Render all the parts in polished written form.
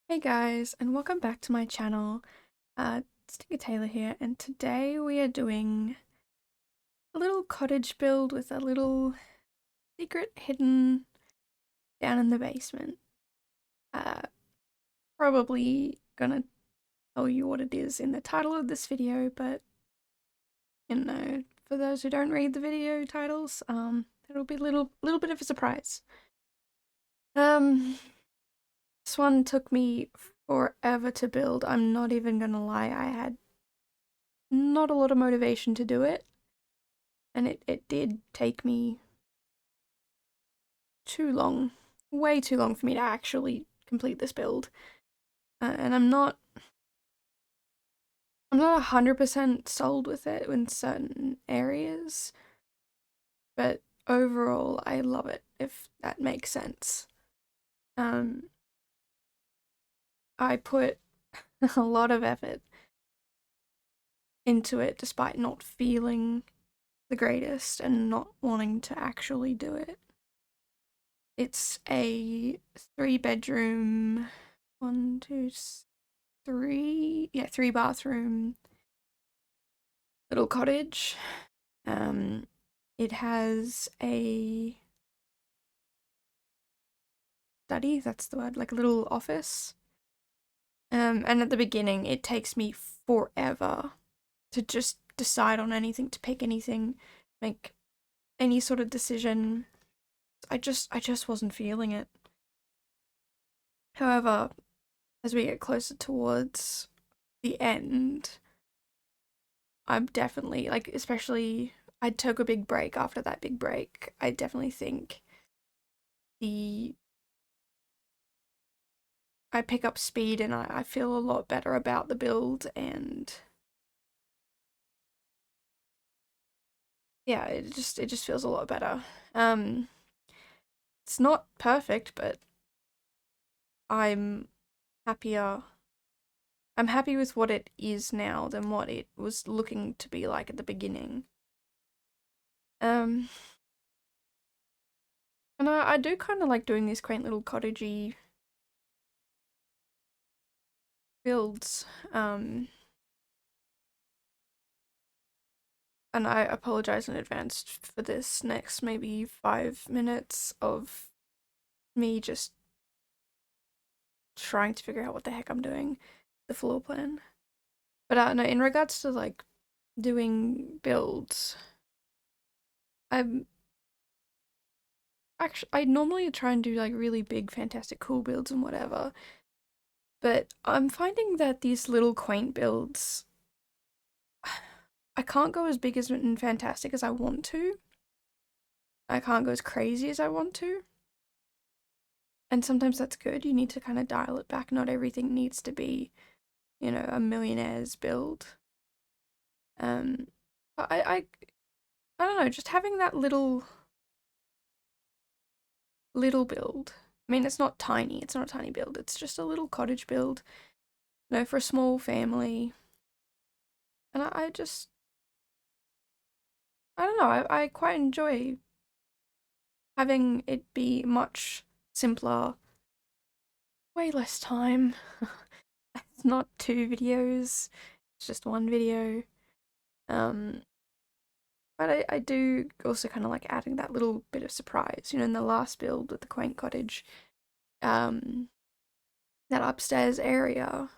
Hey guys, and welcome back to my channel. Sticker Taylor here, and today we are doing a little cottage build with a little secret hidden down in the basement. Uh, Probably gonna tell you what it is in the title of this video, but for those who don't read the video titles, it'll be a little bit of a surprise. This one took me forever to build. I'm not even gonna lie, I had not a lot of motivation to do it. And it did take me too long, way too long for me to actually complete this build. And I'm not 100% sold with it in certain areas, but overall I love it, if that makes sense. I put a lot of effort into it despite not feeling the greatest and not wanting to actually do it. It's a 3-bedroom, one, two, three bathroom little cottage. It has a study, that's the word, like a little office. And at the beginning, it takes me forever to just decide on anything, to pick anything, make any sort of decision. I just wasn't feeling it. However, as we get closer towards the end, I'm definitely, like, especially, I took a big break after that big break. I definitely think I pick up speed and I feel a lot better about the build, and yeah, it just feels a lot better. It's not perfect, but I'm happier. I'm happy with what it is now than what it was looking to be like at the beginning. Um, and I do kind of like doing these quaint little cottagey builds. And I apologize in advance for this next maybe 5 minutes of me just trying to figure out what the heck I'm doing, the floor plan. But no, in regards to like doing builds, I'm actually, I normally try and do like really big, fantastic, cool builds and whatever. But I'm finding that these little quaint builds, I can't go as big as and fantastic as I want to. I can't go as crazy as I want to. And sometimes that's good. You need to kind of dial it back. Not everything needs to be, a millionaire's build. But I don't know, just having that little build. I mean, it's not tiny. It's not a tiny build. It's just a little cottage build, for a small family. And I don't know. I quite enjoy having it be much simpler, way less time. It's not 2 videos. It's just 1 video. Um, But I do also kind of like adding that little bit of surprise. In the last build with the quaint cottage, um, that upstairs area,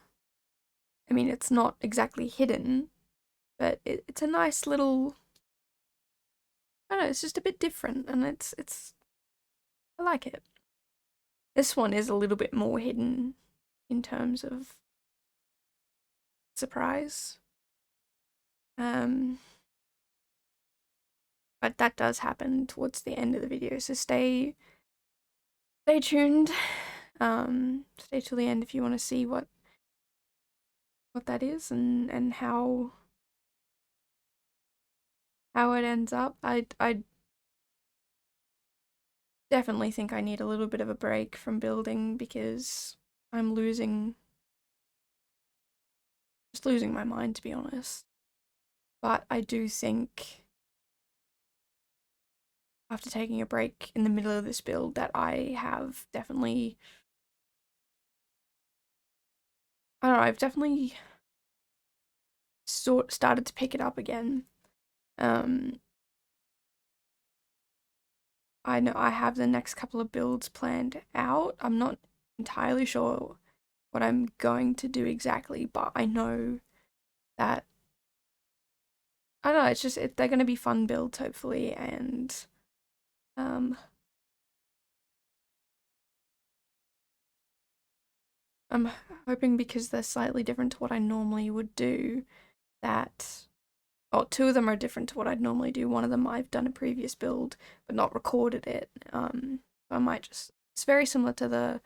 I mean, it's not exactly hidden, but it's a nice little, I don't know, it's just a bit different, and I like it. This one is a little bit more hidden in terms of surprise. Um, but that does happen towards the end of the video, so stay tuned. Stay till the end if you want to see what that is and how it ends up. I definitely think I need a little bit of a break from building because I'm just losing my mind, to be honest. But I do think after taking a break in the middle of this build that I have definitely I don't know, I've definitely started to pick it up again. I know I have the next couple of builds planned out. I'm not entirely sure what I'm going to do exactly, but I know that I don't know, it's just they're going to be fun builds hopefully, and um I'm hoping because they're slightly different to what I normally would do that two of them are different to what I'd normally do. One of them I've done a previous build but not recorded it. I might just it's very similar to the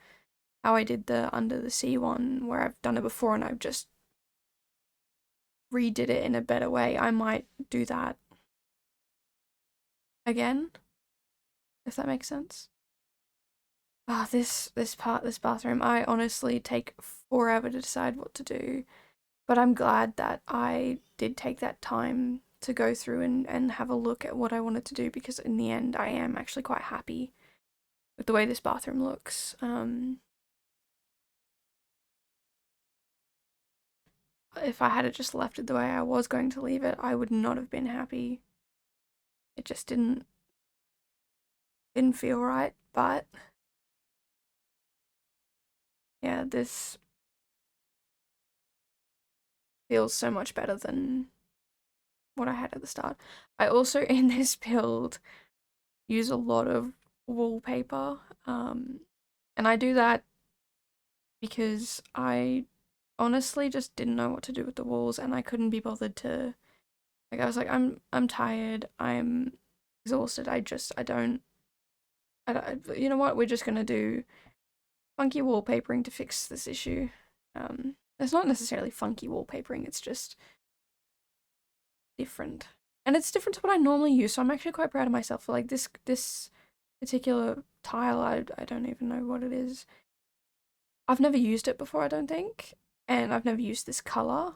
how I did the Under the Sea one where I've done it before and I've just redid it in a better way. I might do that again, if that makes sense. Ah, this bathroom, I honestly take forever to decide what to do. But I'm glad that I did take that time to go through and have a look at what I wanted to do, because in the end I am actually quite happy with the way this bathroom looks. If I had just left it the way I was going to leave it, I would not have been happy. It just didn't feel right, but yeah, this feels so much better than what I had at the start. I also, in this build, use a lot of wallpaper, and I do that because I honestly just didn't know what to do with the walls, and I couldn't be bothered to, like, I was like, I'm tired, I'm exhausted, I don't, you know what, we're just gonna do funky wallpapering to fix this issue. It's not necessarily funky wallpapering, it's just different. And it's different to what I normally use, so I'm actually quite proud of myself for like this particular tile. I don't even know what it is. I've never used it before, I don't think, and I've never used this color,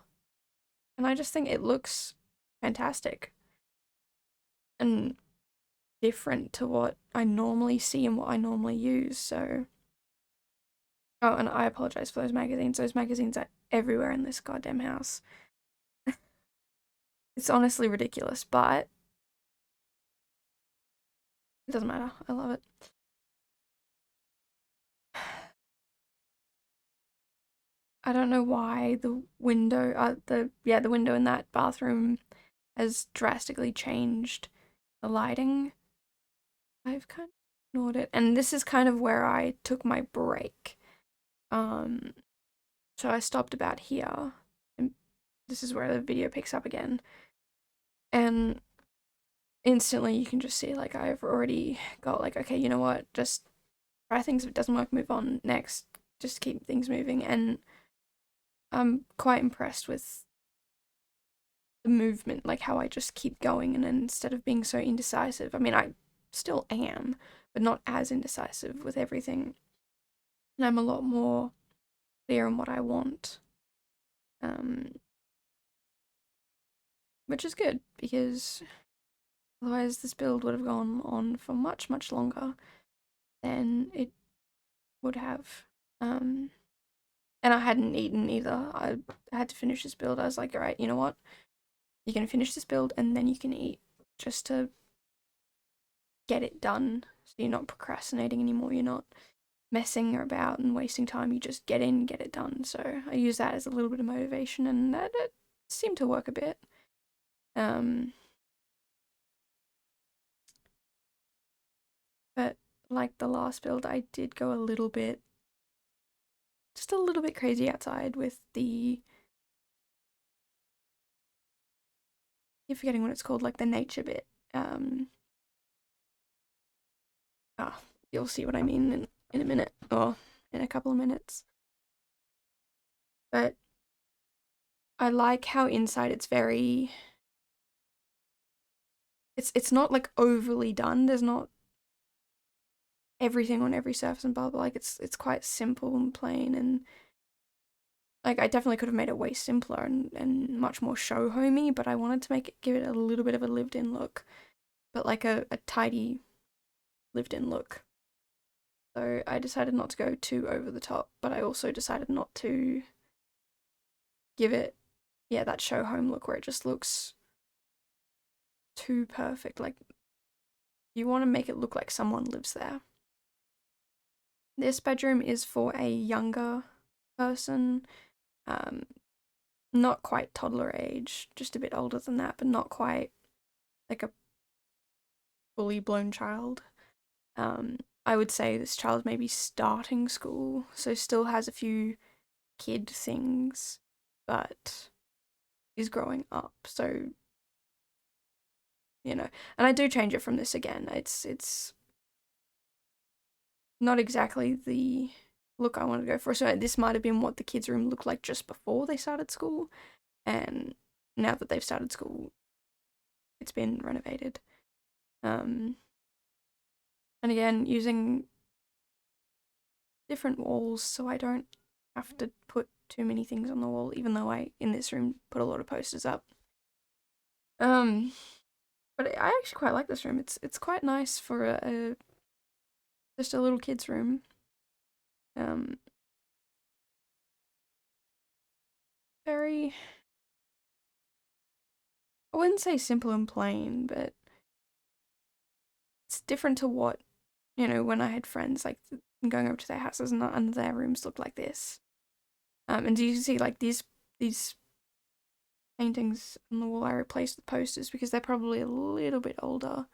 and I just think it looks fantastic and different to what I normally see and what I normally use. So, oh, and I apologize for those magazines. Those magazines are everywhere in this goddamn house. It's honestly ridiculous, but it doesn't matter. I love it. I don't know why the window, the window in that bathroom has drastically changed the lighting. I've kind of ignored it, and this is kind of where I took my break. Um, so I stopped about here, and this is where the video picks up again, and instantly you can just see like I've already got like, okay, you know what, just try things. If it doesn't work, move on next. Just keep things moving, and I'm quite impressed with the movement, like how I just keep going, and instead of being so indecisive, I mean, I still am, but not as indecisive with everything. And I'm a lot more clear on what I want, um, which is good because otherwise this build would have gone on for much, much longer than it would have. And I hadn't eaten either. I had to finish this build. I was like, all right, you know what? You're going to finish this build and then you can eat, just to get it done. So you're not procrastinating anymore. You're not messing about and wasting time. You just get in, get it done. So I use that as a little bit of motivation, and that it seemed to work a bit. But like the last build, I did go just a little bit crazy outside with the, you're forgetting what it's called, like the nature bit. You'll see what I mean in a minute, or in a couple of minutes. But I like how inside it's very, it's not like overly done. There's not everything on every surface and blah blah. Like it's quite simple and plain, and like I definitely could have made it way simpler and much more show homey, but I wanted to give it a little bit of a lived in look, but like a tidy lived in look. So I decided not to go too over the top, but I also decided not to give it, yeah, that show home look where it just looks too perfect. Like, you want to make it look like someone lives there. This bedroom is for a younger person, not quite toddler age, just a bit older than that, but not quite like a fully blown child. I would say this child may be starting school, so still has a few kid things, but is growing up, so, you know. And I do change it from this again. It's not exactly the look I wanted to go for. So this might have been what the kids' room looked like just before they started school, and now that they've started school, it's been renovated. And again, using different walls so I don't have to put too many things on the wall, even though I, in this room, put a lot of posters up. But I actually quite like this room. It's quite nice for a just a little kid's room. Very, I wouldn't say simple and plain, but it's different to what, you know, when I had friends, like, going over to their houses and their rooms looked like this. And do you see, like, these paintings on the wall I replaced with posters because they're probably a little bit older.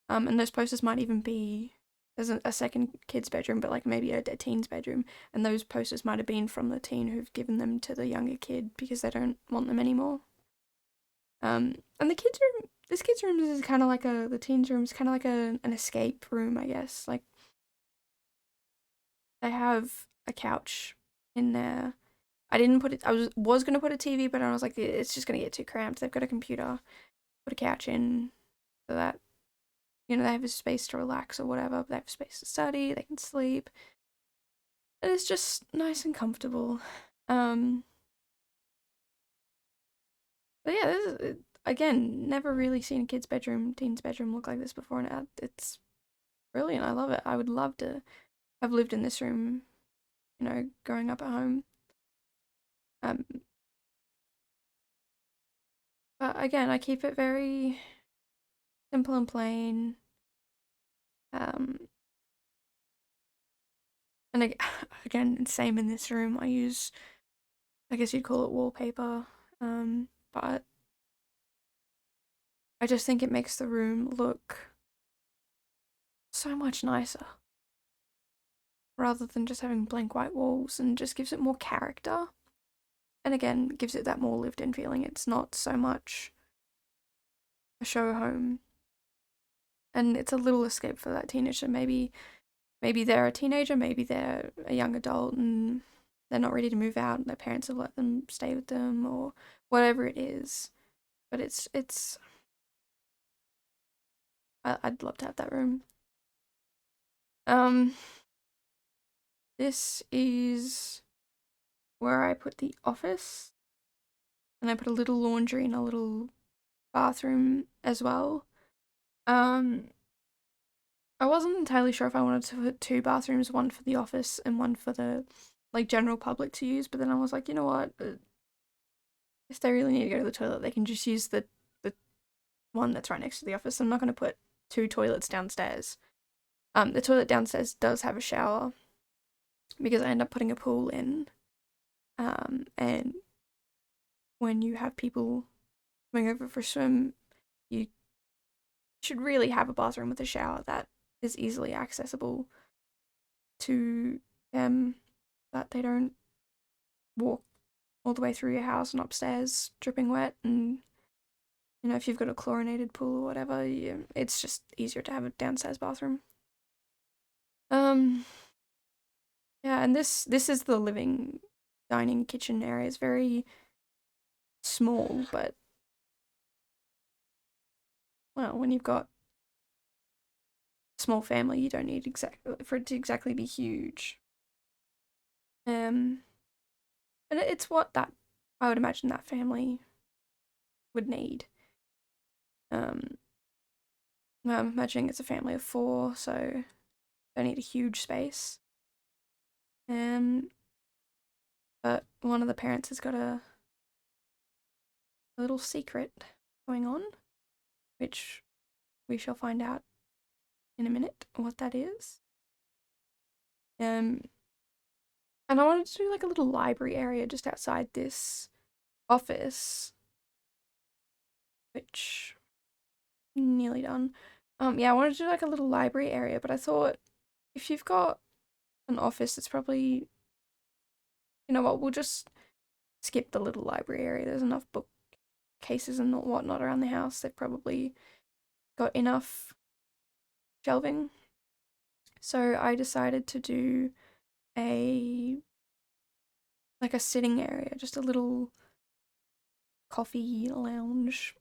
And those posters might even be, there's a second kid's bedroom, but like maybe a teen's bedroom, and those posters might have been from the teen who've given them to the younger kid because they don't want them anymore. And the kids' room, this kid's room is kind of like the teen's room is kind of like an escape room, I guess. Like, they have a couch in there. I didn't put it, I was gonna put a TV, but I was like, it's just gonna get too cramped. They've got a computer, put a couch in so that, you know, they have a space to relax or whatever. They have a space to study, they can sleep. And it's just nice and comfortable. But yeah, this is, again, never really seen a kid's bedroom, teen's bedroom look like this before, and it's brilliant. I love it. I would love to have lived in this room, you know, growing up at home. Um, but again, I keep it very simple and plain. Um, and again, same in this room. I use, I guess you'd call it wallpaper. But I just think it makes the room look so much nicer rather than just having blank white walls, and just gives it more character. And again, gives it that more lived in feeling. It's not so much a show home. And it's a little escape for that teenager. Maybe they're a teenager, maybe they're a young adult and they're not ready to move out and their parents have let them stay with them, or whatever it is. But I'd love to have that room. This is where I put the office, and I put a little laundry and a little bathroom as well. I wasn't entirely sure if I wanted to put two bathrooms, one for the office and one for the, like, general public to use, but then I was like, you know what, if they really need to go to the toilet, they can just use the one that's right next to the office. I'm not going to put two toilets downstairs. The toilet downstairs does have a shower because I end up putting a pool in. And when you have people coming over for a swim, you should really have a bathroom with a shower that is easily accessible to them, that they don't walk all the way through your house and upstairs dripping wet. And, you know, if you've got a chlorinated pool or whatever, it's just easier to have a downstairs bathroom. Yeah, and this is the living, dining, kitchen area. It's very small, but, well, when you've got a small family, you don't need for it to exactly be huge. And it's what that I would imagine that family would need. I'm imagining it's a family of 4, so they need a huge space. But one of the parents has got a a little secret going on, which we shall find out in a minute what that is. And I wanted to do like a little library area just outside this office, which nearly done. Yeah, I wanted to do like a little library area, but I thought if you've got an office, it's probably, you know what, we'll just skip the little library area. There's enough bookcases and whatnot around the house. They've probably got enough shelving. So I decided to do a sitting area, just a little coffee lounge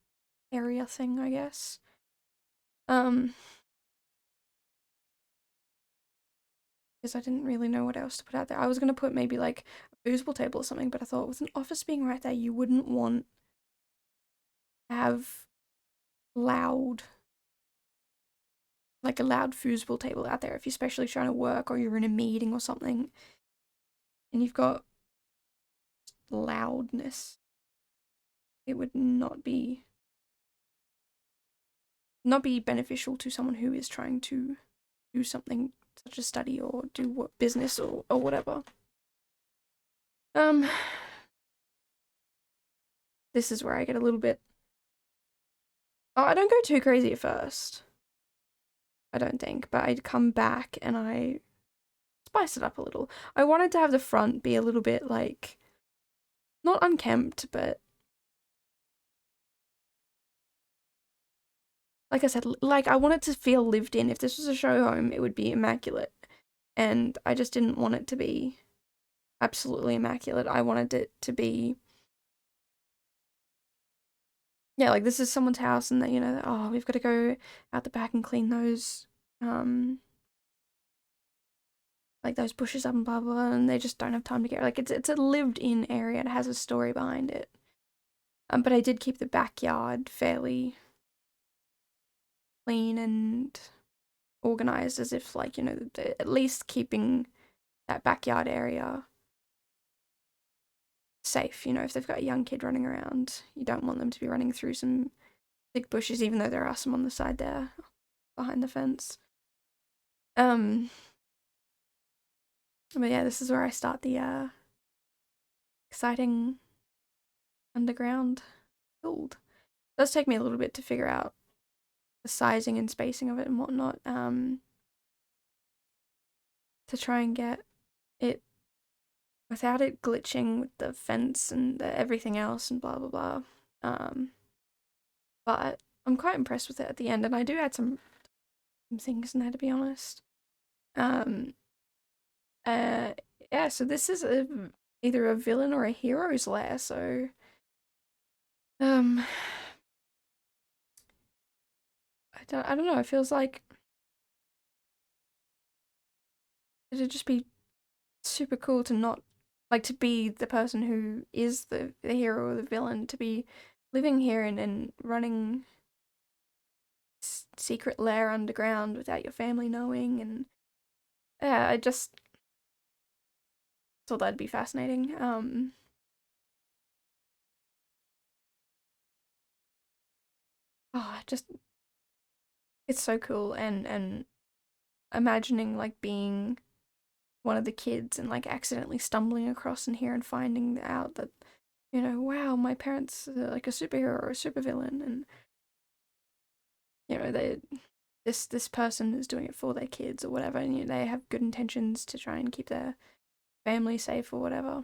area thing, I guess. Because I didn't really know what else to put out there. I was gonna put maybe like a foosball table or something, but I thought with an office being right there, you wouldn't want to have loud, like a loud foosball table out there if you're especially trying to work or you're in a meeting or something, and you've got loudness. It would not be beneficial to someone who is trying to do something such as study or do what business or whatever. This is where I get a little bit. Oh, I don't go too crazy at first. I don't think, but I'd come back and I spice it up a little. I wanted to have the front be a little bit like, not unkempt, but like I said, like I want it to feel lived in. If this was a show home, it would be immaculate. And I just didn't want it to be absolutely immaculate. I wanted it to be, yeah, like this is someone's house and that, you know, oh, we've got to go out the back and clean those, like those bushes up and blah, blah, and they just don't have time to get, like, it's a lived in area. It has a story behind it. But I did keep the backyard fairly clean and organized, as if, like, you know, at least keeping that backyard area safe. You know, if they've got a young kid running around, you don't want them to be running through some big bushes, even though there are some on the side there behind the fence. But yeah, this is where I start the exciting underground build. It does take me a little bit to figure out the sizing and spacing of it and whatnot, to try and get it without it glitching with the fence and everything else and blah blah blah. But I'm quite impressed with it at the end, and I do add some things in there, to be honest. Yeah, so this is either a villain or a hero's lair, so I don't know, it feels like it'd just be super cool to not, like, to be the person who is the hero or the villain, to be living here and running secret lair underground without your family knowing, and yeah, I just thought that'd be fascinating. Just, it's so cool, and imagining like being one of the kids and like accidentally stumbling across in here and finding out that, you know, wow, my parents are like a superhero or a supervillain, and you know, this person is doing it for their kids or whatever, and you know, they have good intentions to try and keep their family safe or whatever.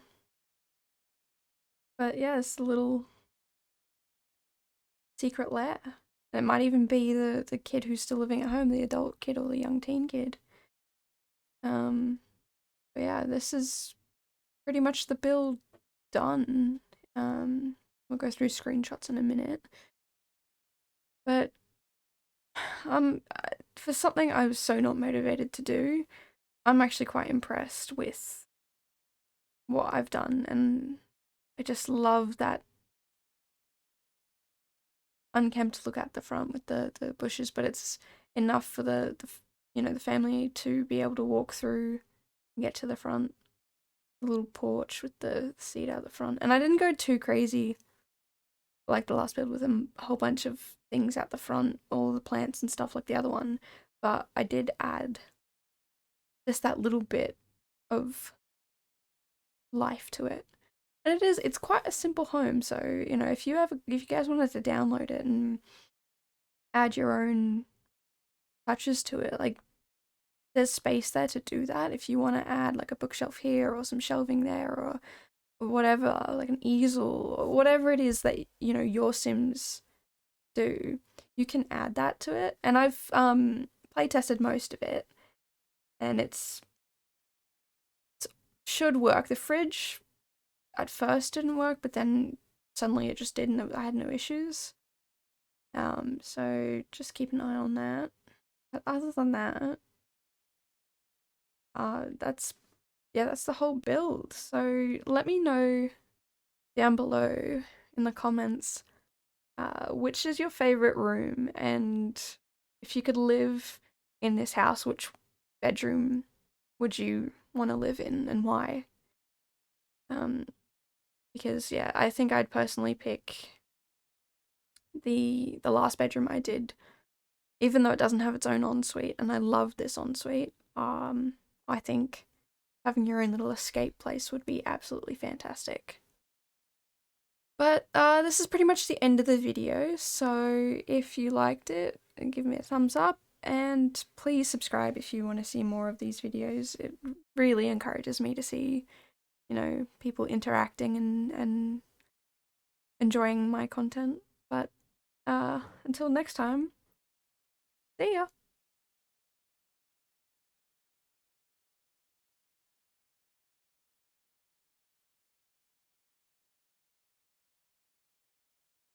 But yeah, it's a little secret lair. It might even be the kid who's still living at home, the adult kid or the young teen kid. But yeah, this is pretty much the build done. We'll go through screenshots in a minute. But for something I was so not motivated to do, I'm actually quite impressed with what I've done, and I just love that unkempt look at the front with the bushes, but it's enough for the you know, the family to be able to walk through and get to the front. The little porch with the seat out the front. And I didn't go too crazy like the last build with a whole bunch of things at the front, all the plants and stuff like the other one, but I did add just that little bit of life to it. And it's quite a simple home, so you know, if you guys wanted to download it and add your own touches to it, like there's space there to do that. If you want to add like a bookshelf here or some shelving there or whatever, like an easel or whatever it is that you know your Sims do, you can add that to it. And I've play tested most of it, and it should work. The fridge at first didn't work, but then suddenly it just did, and I had no issues. So just keep an eye on that. But other than that, that's the whole build. So let me know down below in the comments which is your favorite room, and if you could live in this house, which bedroom would you want to live in and why? Because yeah, I think I'd personally pick the last bedroom I did, even though it doesn't have its own ensuite, and I love this ensuite. I think having your own little escape place would be absolutely fantastic. But this is pretty much the end of the video, so if you liked it, give me a thumbs up, and please subscribe if you want to see more of these videos. It really encourages me to see, you know, people interacting and enjoying my content. But until next time, see ya!